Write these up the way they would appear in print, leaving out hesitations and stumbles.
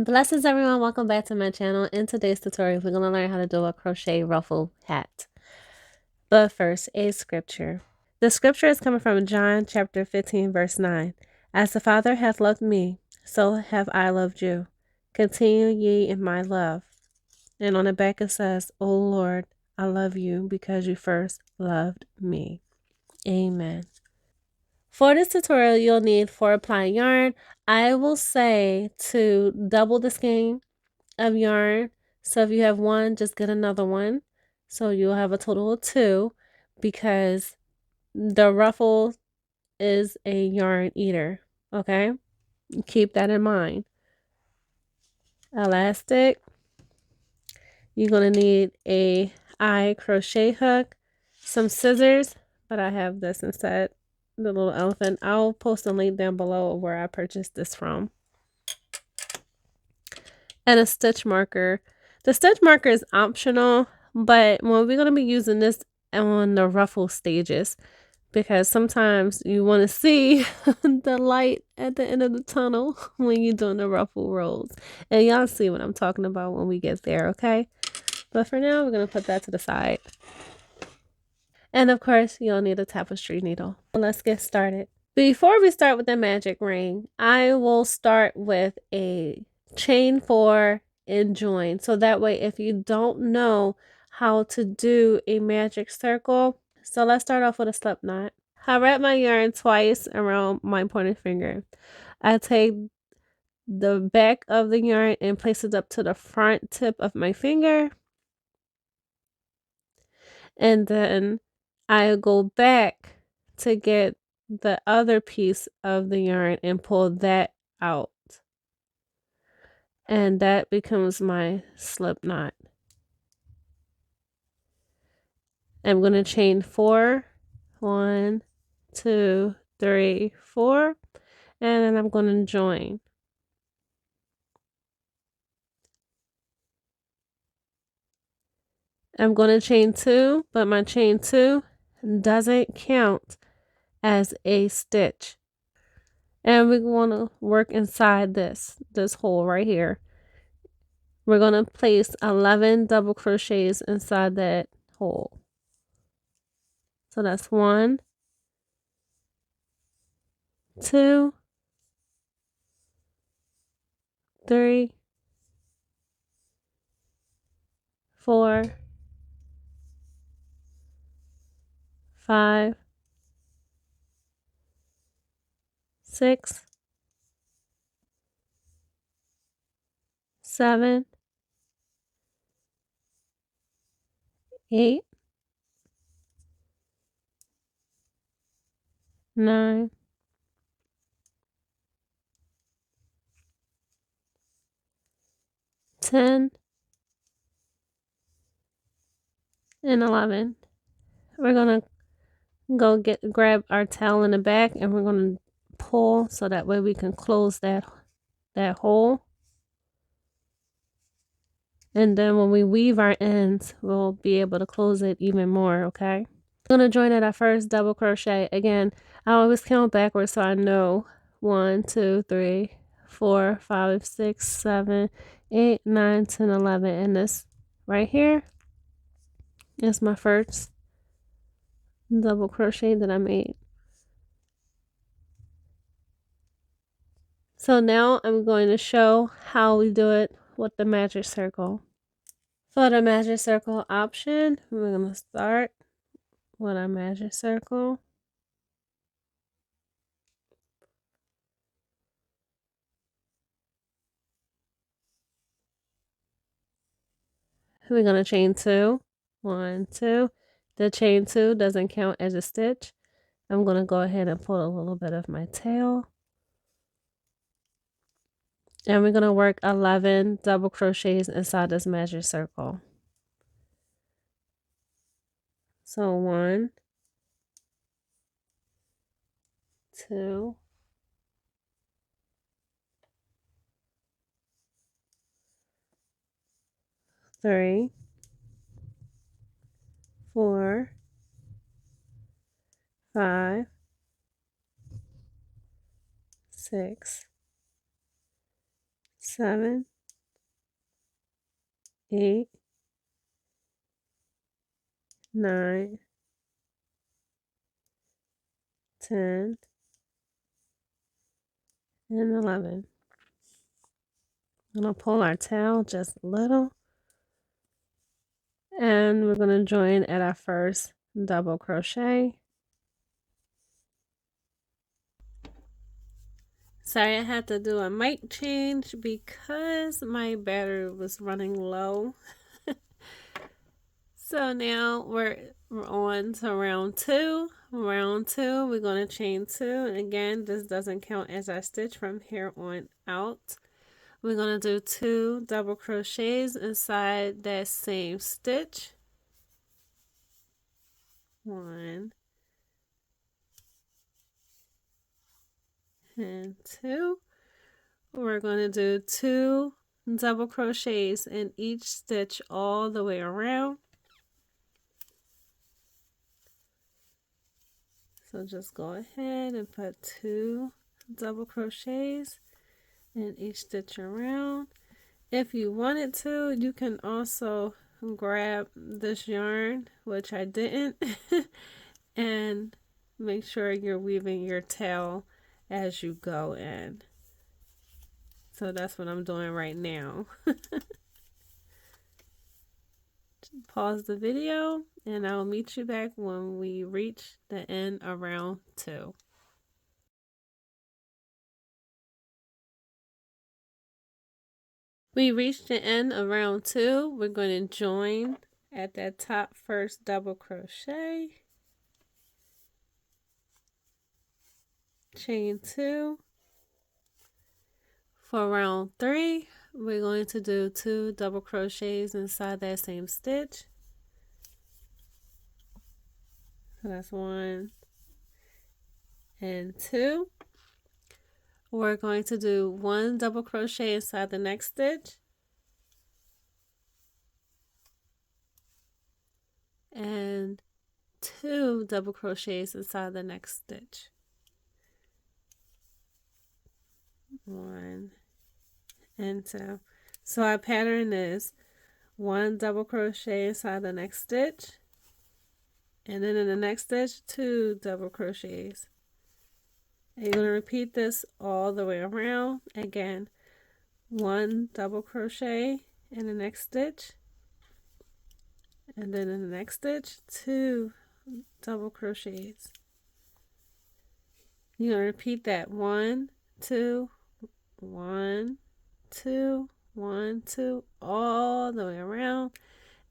Blessings everyone, welcome back to my channel. In today's tutorial, we're going to learn how to do a crochet ruffle hat. But first, a scripture. The scripture is coming from John chapter 15 verse 9. As the Father hath loved me, so have I loved you. Continue ye in my love. And on the back it says, O Lord, I love you because you first loved me. Amen. For this tutorial, you'll need 4-ply yarn. I will say to double the skein of yarn. So if you have one, just get another one. So you'll have a total of 2 because the ruffle is a yarn eater. Okay? Keep that in mind. Elastic. You're going to need a eye crochet hook, some scissors, but I have this instead, the little elephant. I'll post a link down below where I purchased this from. And a stitch marker. The stitch marker is optional, but we're going to be using this on the ruffle stages because sometimes you want to see the light at the end of the tunnel when you're doing the ruffle rolls. And y'all see what I'm talking about when we get there, okay? But for now, we're going to put that to the side. And of course, you'll need a tapestry needle. Let's get started. Before we start with the magic ring, I will start with a chain 4 and join. So that way, if you don't know how to do a magic circle, so let's start off with a slip knot. I wrap my yarn twice around my pointer finger. I take the back of the yarn and place it up to the front tip of my finger. And then I go back to get the other piece of the yarn and pull that out. And that becomes my slip knot. I'm going to chain 4. 1, 2, 3, 4. And then I'm going to join. I'm going to chain 2, but my chain 2 doesn't count as a stitch. And we want to work inside this hole right here. We're going to place 11 double crochets inside that hole. So that's 1, 2, 3, 4, 5, 6, 7, 8, 9, 10, and 11. We're going to go grab our tail in the back and we're going to pull so that way we can close that hole. And then when we weave our ends, we'll be able to close it even more, okay? I'm going to join at our first double crochet. Again, I always count backwards so I know 1, 2, 3, 4, 5, 6, 7, 8, 9, 10, 11. And this right here is my first double crochet that I made. So now I'm going to show how we do it with the magic circle. For the magic circle option, we're going to start with our magic circle. We're going to chain 2. 1, 2. The chain 2 doesn't count as a stitch. I'm going to go ahead and pull a little bit of my tail. And we're going to work 11 double crochets inside this magic circle. So 1, 2, 3, 4, 5, 6, 7, 8, 9, 10, and 11. I'm going to pull our tail just a little, and we're going to join at our first double crochet. Sorry, I had to do a mic change because my battery was running low. So now we're on to round 2. Round 2, we're going to chain 2. And again, this doesn't count as our stitch from here on out. We're going to do 2 double crochets inside that same stitch. 1 and 2. We're going to do 2 double crochets in each stitch all the way around. So just go ahead and put 2 double crochets in each stitch around. If you wanted to, you can also grab this yarn, which I didn't, and make sure you're weaving your tail as you go in. So that's what I'm doing right now. Pause the video and I'll meet you back when we reach the end of round 2. We reached the end of round 2. We're going to join at that top first double crochet, chain 2. For round 3, we're going to do 2 double crochets inside that same stitch. So that's 1 and 2. We're going to do 1 double crochet inside the next stitch. And 2 double crochets inside the next stitch. 1 and 2. So our pattern is 1 double crochet inside the next stitch, and then in the next stitch 2 double crochets. And you're going to repeat this all the way around. Again, 1 double crochet in the next stitch, and then in the next stitch 2 double crochets. You're going to repeat that 1, 2, 1, 2, 1, 2 all the way around,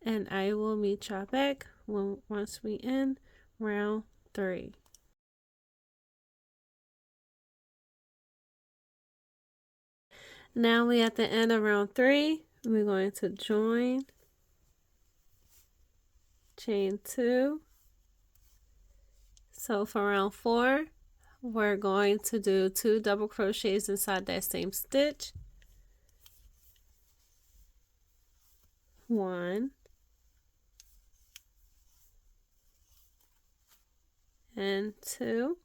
and I will meet y'all back once we end round 3. Now we at the end of round 3. We're going to join, chain 2. So for round 4, we're going to do 2 double crochets inside that same stitch. 1 and 2.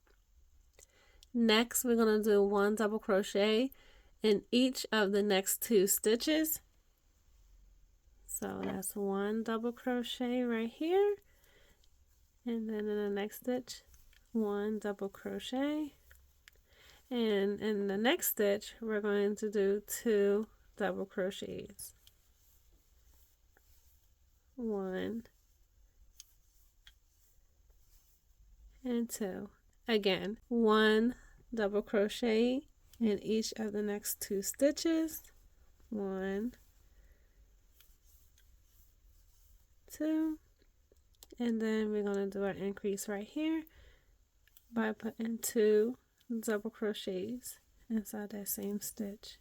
Next, we're going to do 1 double crochet in each of the next 2 stitches. So that's 1 double crochet right here, and then in the next stitch 1 double crochet, and in the next stitch we're going to do 2 double crochets. 1 and 2. Again, 1 double crochet in each of the next 2 stitches. 1, 2, and then we're going to do our increase right here by putting 2 double crochets inside that same stitch.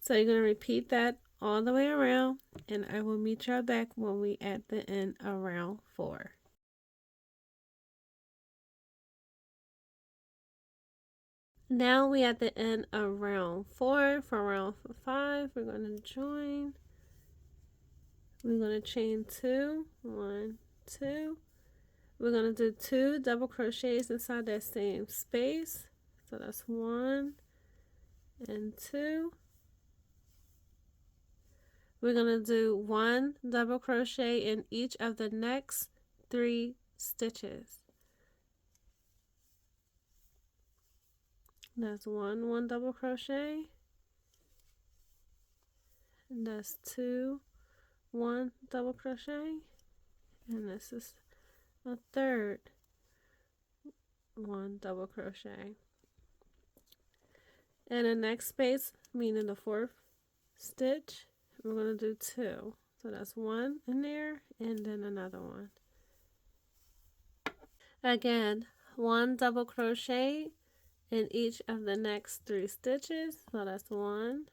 So you're going to repeat that all the way around, and I will meet y'all back when we at the end of round 4. Now we at the end of round 4. For round 5, we're going to join. We're going to chain 2, 1, 2. We're going to do 2 double crochets inside that same space. So that's 1 and 2. We're going to do 1 double crochet in each of the next 3 stitches. That's 1 double crochet, and that's 2 1 double crochet, and this is a third 1 double crochet. And the next space, meaning the 4th stitch, we're going to do 2. So that's 1 in there and then another one. Again, 1 double crochet in each of the next 3 stitches. So that's 1,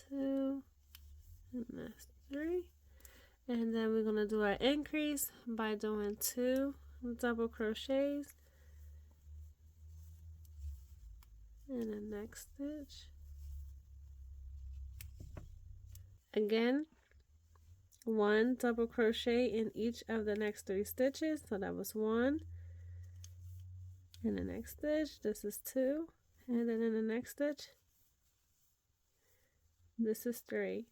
2, and that's 3. And then we're going to do our increase by doing 2 double crochets in the next stitch. Again, 1 double crochet in each of the next 3 stitches. So that was 1. In the next stitch, this is 2. And then in the next stitch, this is 3.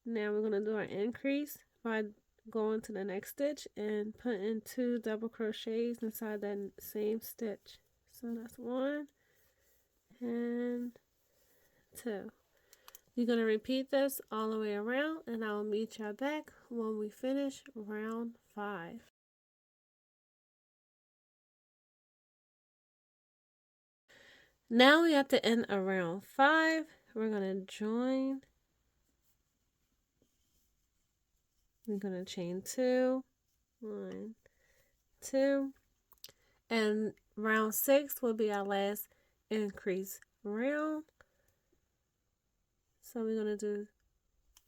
Now we're going to do our increase by going to the next stitch and putting 2 double crochets inside that same stitch. So that's 1 and 2. You're going to repeat this all the way around, and I will meet y'all back when we finish round 5. Now we have to end of round 5. We're going to join. We're going to chain 2, 1, 2, and round 6 will be our last increase round. So we're going to do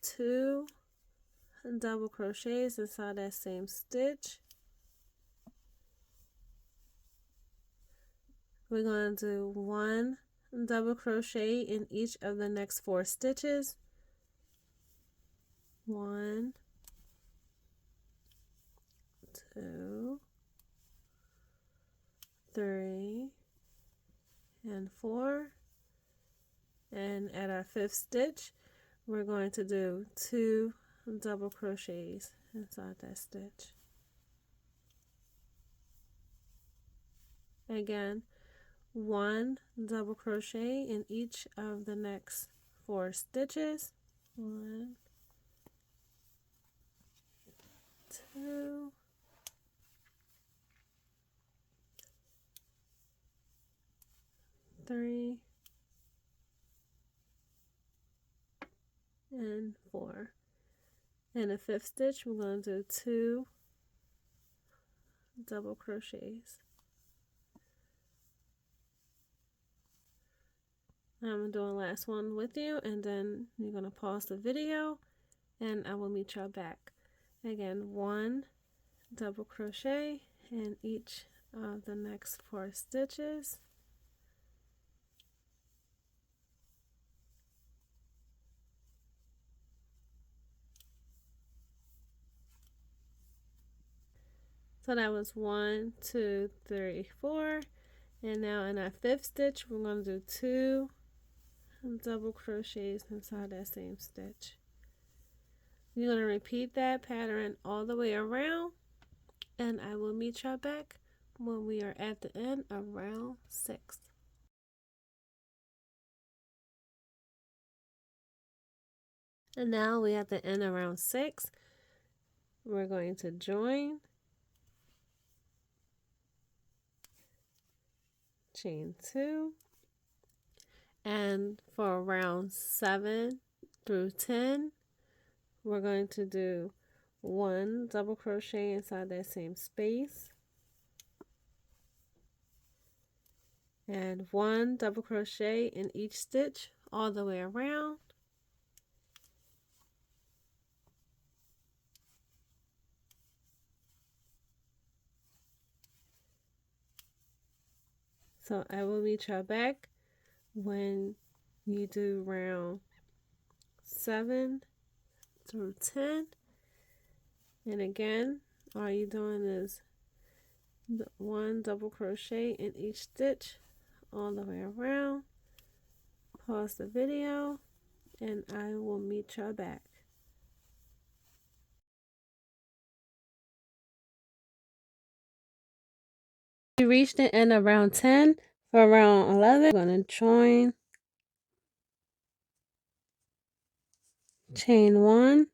2 double crochets inside that same stitch. We're going to do 1 double crochet in each of the next 4 stitches. 1, 2, 3, and 4. And at our 5th stitch, we're going to do 2 double crochets inside that stitch. Again, 1 double crochet in each of the next 4 stitches. 1, 2, 3, and 4. In the 5th stitch, we're going to do 2 double crochets. I'm doing the last one with you, and then you're going to pause the video and I will meet y'all back. Again, 1 double crochet in each of the next 4 stitches. So that was 1, 2, 3, 4. And now in our 5th stitch, we're going to do 2 double crochets inside that same stitch. You're going to repeat that pattern all the way around, and I will meet y'all back when we are at the end of round 6. And now we at the end of round 6. We're going to join, chain 2, and for round 7 through 10, we're going to do 1 double crochet inside that same space, and 1 double crochet in each stitch all the way around. So I will meet y'all back when you do round 7 through 10. And again, all you're doing is 1 double crochet in each stitch all the way around. Pause the video and I will meet y'all back. We reached the end of round 10. For round 11, we're going to join, chain 1.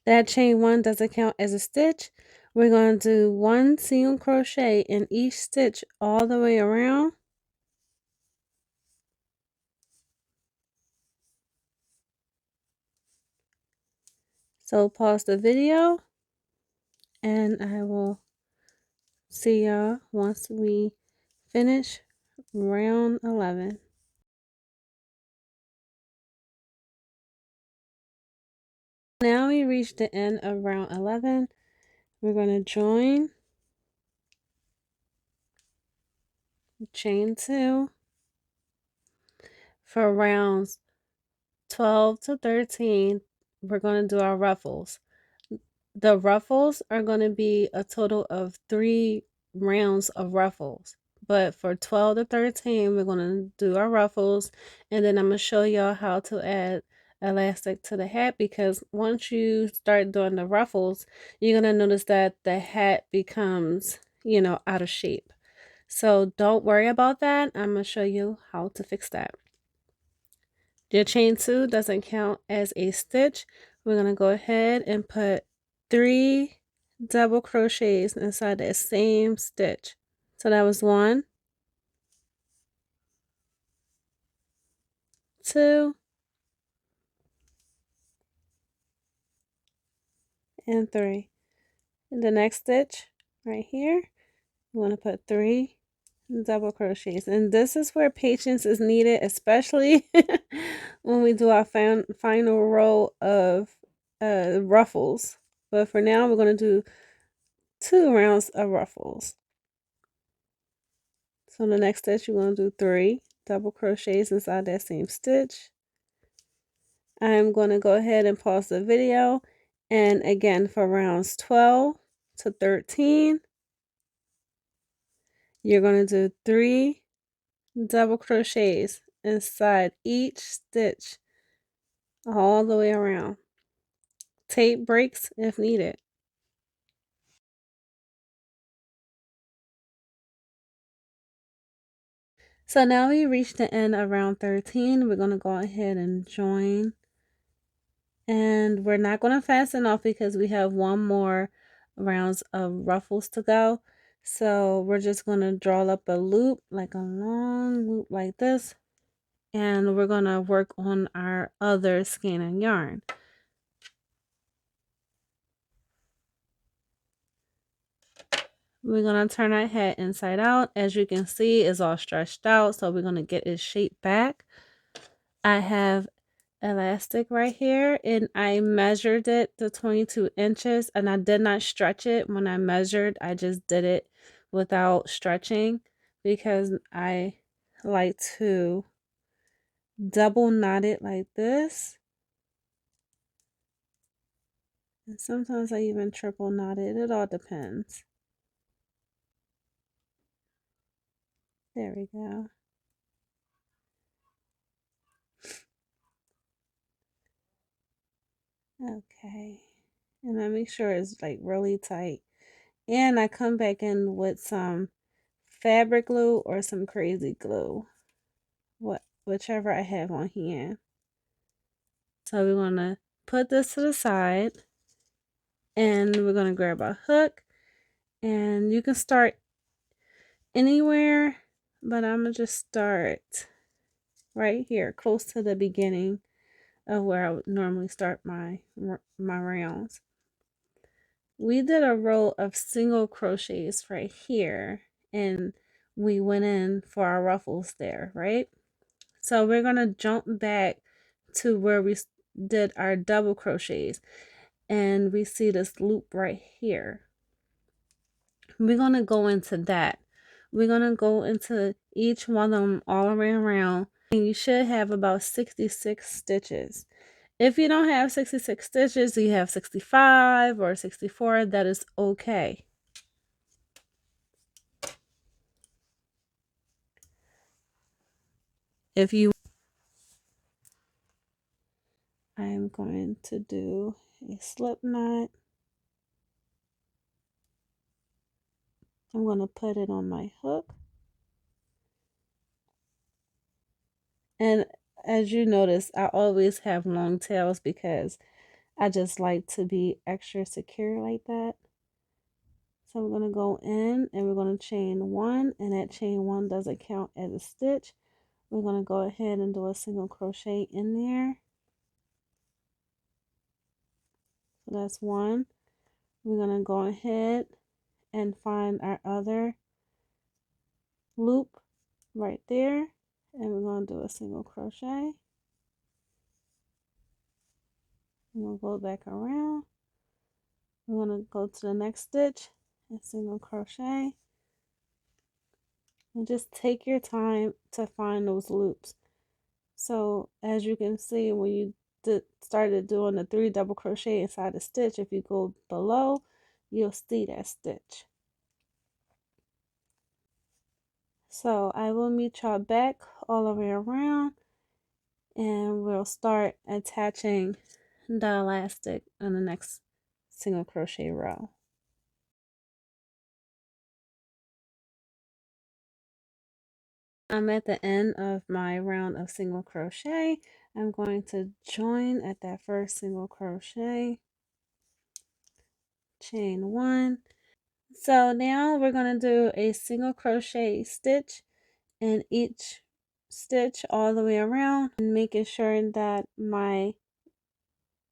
That chain 1 doesn't count as a stitch. We're going to do 1 single crochet in each stitch all the way around. So pause the video and I will see y'all once we finish round 11. Now we reached the end of round 11. We're going to join, chain 2. For rounds 12 to 13, we're going to do our ruffles. The ruffles are going to be a total of 3 rounds of ruffles. But for 12 to 13, we're going to do our ruffles. And then I'm going to show y'all how to add elastic to the hat, because once you start doing the ruffles, you're going to notice that the hat becomes, out of shape. So don't worry about that. I'm going to show you how to fix that. Your chain 2 doesn't count as a stitch. We're going to go ahead and put 3 double crochets inside that same stitch. So that was 1, 2, and 3. In the next stitch right here, you want to put 3 double crochets. And this is where patience is needed, especially when we do our final row of ruffles. But for now, we're going to do 2 rounds of ruffles. So the next stitch, you're going to do 3 double crochets inside that same stitch. I'm going to go ahead and pause the video. And again, for rounds 12 to 13, you're going to do 3 double crochets inside each stitch all the way around. Tape breaks if needed. So now we reached the end of round 13. We're going to go ahead and join. And we're not going to fasten off because we have 1 more rounds of ruffles to go. So we're just going to draw up a loop, like a long loop like this. And we're going to work on our other skein and yarn. We're going to turn our hat inside out. As you can see, it's all stretched out. So we're going to get its shape back. I have elastic right here, and I measured it to 22 inches, and I did not stretch it when I measured. I just did it without stretching because I like to double knot it like this, and sometimes I even triple knot it. It all depends. There we go. Okay, and I make sure it's like really tight. And I come back in with some fabric glue or some crazy glue, whichever I have on hand. So we're going to put this to the side, and we're going to grab a hook, and you can start anywhere, but I'm going to just start right here close to the beginning of where I would normally start my rounds. We did a row of single crochets right here, and we went in for our ruffles there, right? So we're going to jump back to where we did our double crochets, and we see this loop right here. We're going to go into that. We're going to go into each one of them all around, and you should have about 66 stitches. If you don't have 66 stitches, you have 65 or 64, that is okay. If you, I am going to do a slip knot. I'm going to put it on my hook. And as you notice, I always have long tails because I just like to be extra secure like that. So we're going to go in and we're going to chain one, and that chain one doesn't count as a stitch. We're going to go ahead and do a single crochet in there. So that's one. We're going to go ahead and find our other loop right there, and we're going to do a single crochet. We'll go back around. We're going to go to the next stitch and single crochet. And just take your time to find those loops. So as you can see, when you started doing the 3 double crochet inside the stitch, if you go below, you'll see that stitch. So I will meet y'all back all the way around, and we'll start attaching the elastic on the next single crochet row. I'm at the end of my round of single crochet. I'm going to join at that first single crochet, chain one. So now we're going to do a single crochet stitch in each stitch all the way around, and making sure that my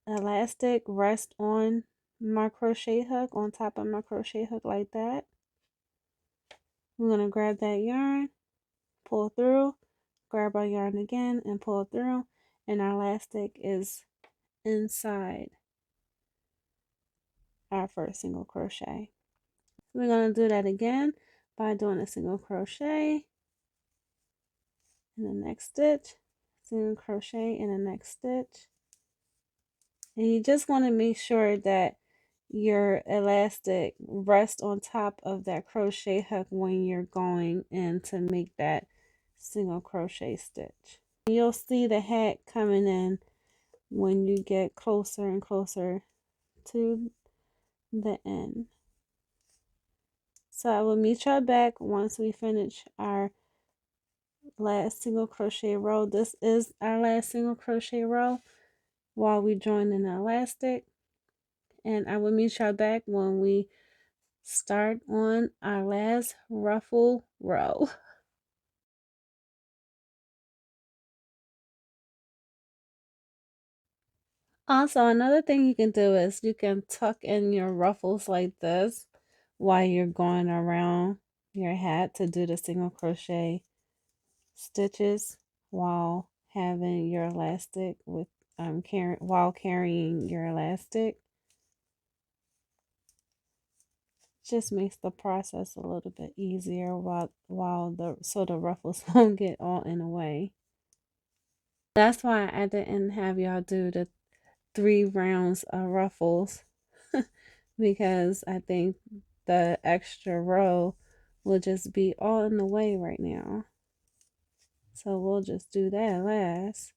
elastic rests on my crochet hook, on top of my crochet hook like that. We're going to grab that yarn, pull through, grab our yarn again and pull through, and our elastic is inside our first single crochet. We're going to do that again by doing a single crochet in the next stitch, single crochet in the next stitch, and you just want to make sure that your elastic rests on top of that crochet hook when you're going in to make that single crochet stitch. You'll see the hat coming in when you get closer and closer to the end. So I will meet y'all back once we finish our last single crochet row. This is our last single crochet row while we join in the elastic, and I will meet y'all back when we start on our last ruffle row. Also, another thing you can do is you can tuck in your ruffles like this while you're going around your hat to do the single crochet stitches while having your elastic with while carrying your elastic. Just makes the process a little bit easier while the ruffles don't get all in the way. That's why I didn't have y'all do the 3 rounds of ruffles because I think the extra row will just be all in the way right now. So we'll just do that last.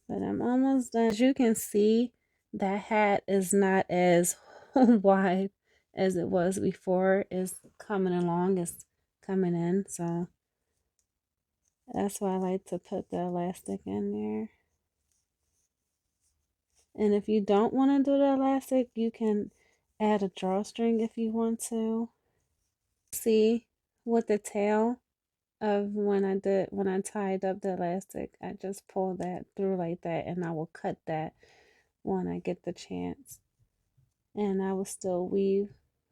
But I'm almost done. As you can see, that hat is not as wide as it was before. It's coming along, it's coming in. So that's why I like to put the elastic in there. And if you don't want to do the elastic, you can add a drawstring if you want to. See, with the tail of when I tied up the elastic, I just pull that through like that, and I will cut that when I get the chance. And I will still weave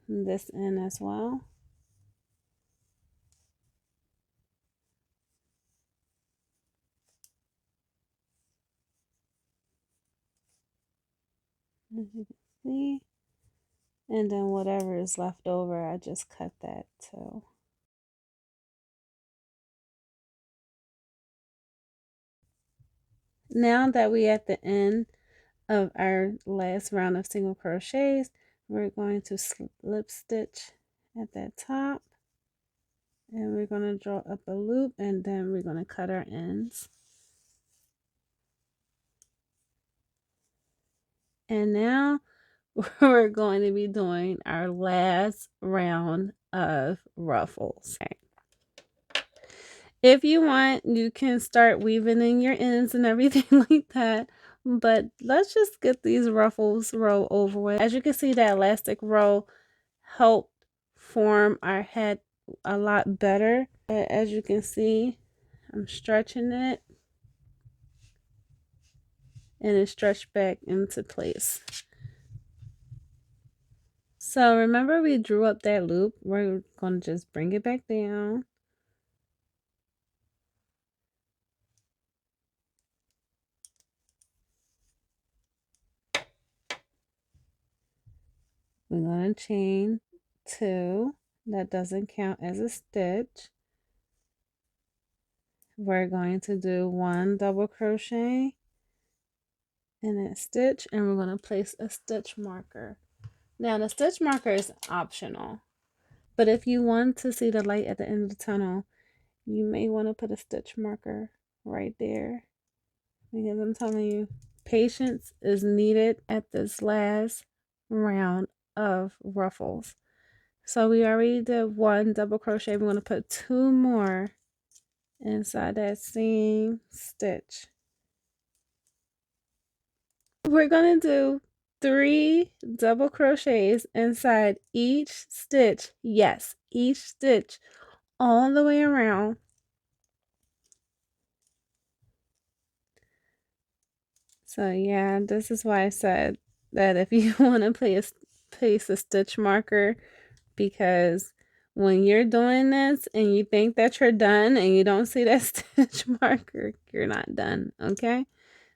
this in as well. As you can see. And then whatever is left over, I just cut that too. Now that we're at the end of our last round of single crochets, we're going to slip stitch at that top And we're going to draw up a loop, and then we're going to cut our ends. And now we're going to be doing our last round of ruffles. Okay. If you want, you can start weaving in your ends and everything like that. But let's just get these ruffles row over with. As you can see, that elastic row helped form our head a lot better. But as you can see, I'm stretching it, and it stretched back into place. So remember, we drew up that loop. We're going to just bring it back down. We're going to chain 2. That doesn't count as a stitch. We're going to do 1 double crochet in that stitch, and we're going to place a stitch marker. Now, the stitch marker is optional, but if you want to see the light at the end of the tunnel, you may want to put a stitch marker right there, because I'm telling you, patience is needed at this last round of ruffles. So we already did 1 double crochet. We're going to put 2 more inside that same stitch. We're going to do 3 double crochets inside each stitch. Yes, each stitch all the way around. So yeah, this is why I said that if you want to place a stitch marker, because when you're doing this and you think that you're done and you don't see that stitch marker, you're not done, okay?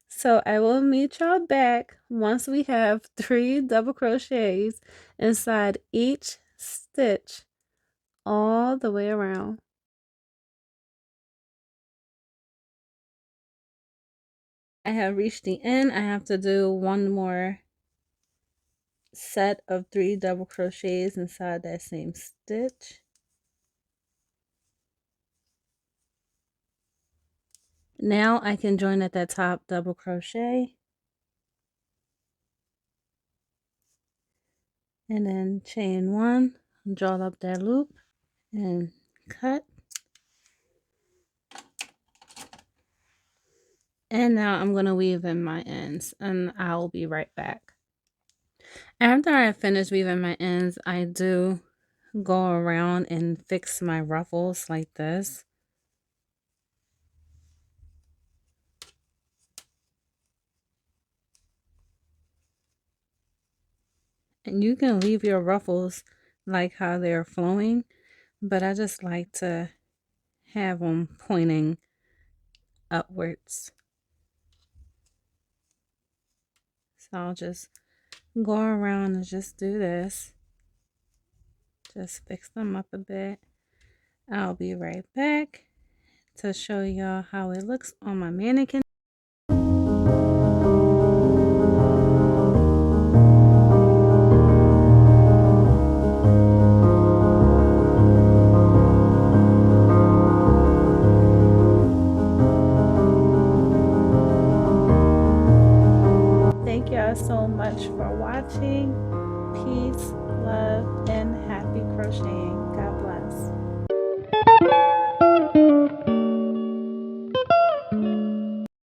So I will meet y'all back once we have 3 double crochets inside each stitch all the way around. I have reached the end. I have to do 1 more set of 3 double crochets inside that same stitch. Now I can join at that top double crochet and then chain 1, draw up that loop and cut. And now I'm going to weave in my ends, and I'll be right back. After I finish weaving my ends, I do go around and fix my ruffles like this. And you can leave your ruffles like how they're flowing, but I just like to have them pointing upwards. So I'll just go around and just do this. Just fix them up a bit. I'll be right back to show y'all how it looks on my mannequin. Thank y'all so much for watching. Peace, love, and happy crocheting.